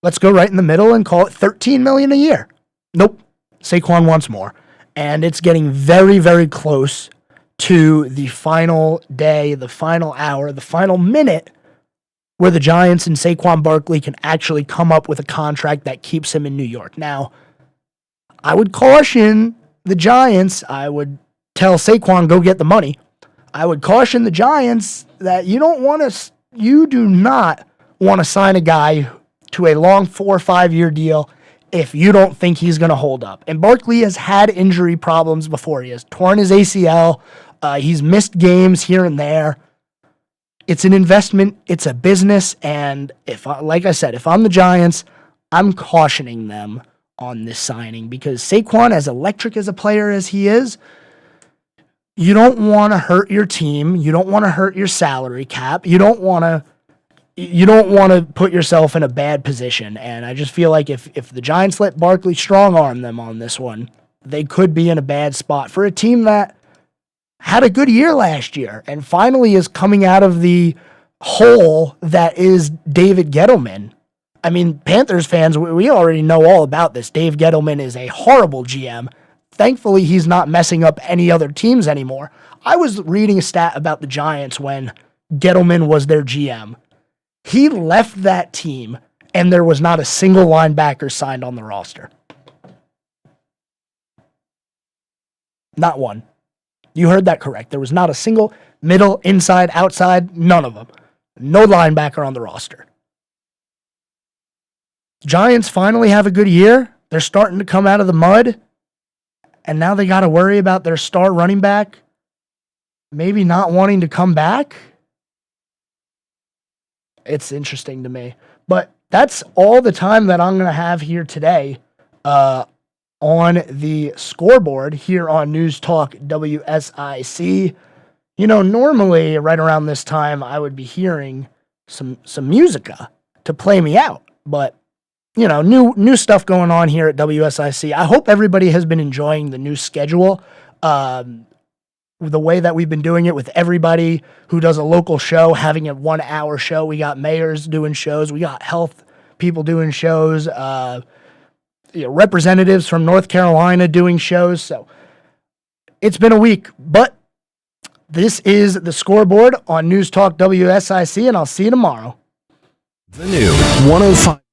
Let's go right in the middle and call it $13 million a year. Nope. Saquon wants more. And it's getting very, very close to the final day, the final hour, the final minute where the Giants and Saquon Barkley can actually come up with a contract that keeps him in New York. Now, I would caution the Giants. I would tell Saquon, go get the money. I would caution the Giants that you do not want to sign a guy to a long 4 or 5 year deal if you don't think he's going to hold up. And Barkley has had injury problems before. He has torn his ACL. He's missed games here and there. It's an investment. It's a business. And like I said, if I'm the Giants, I'm cautioning them on this signing because Saquon, as electric as a player as he is, you don't want to hurt your team. You don't want to hurt your salary cap. You don't want to put yourself in a bad position. And I just feel like if the Giants let Barkley strong arm them on this one, they could be in a bad spot for a team that had a good year last year and finally is coming out of the hole that is David Gettleman. I mean, Panthers fans, we already know all about this. Dave Gettleman is a horrible GM. Thankfully, he's not messing up any other teams anymore. I was reading a stat about the Giants when Gettleman was their GM. He left that team, and there was not a single linebacker signed on the roster. Not one. You heard that correct. There was not a single middle, inside, outside, none of them. No linebacker on the roster. Giants finally have a good year. They're starting to come out of the mud. And now they got to worry about their star running back maybe not wanting to come back. It's interesting to me. But that's all the time that I'm going to have here today on the scoreboard here on News Talk WSIC. You know, normally right around this time I would be hearing some musica to play me out. But you know, new stuff going on here at WSIC. I hope everybody has been enjoying the new schedule. The way that we've been doing it with everybody who does a local show, having a 1 hour show. We got mayors doing shows. We got health people doing shows. Representatives from North Carolina doing shows. So it's been a week, but this is the scoreboard on News Talk WSIC, and I'll see you tomorrow. The new 105.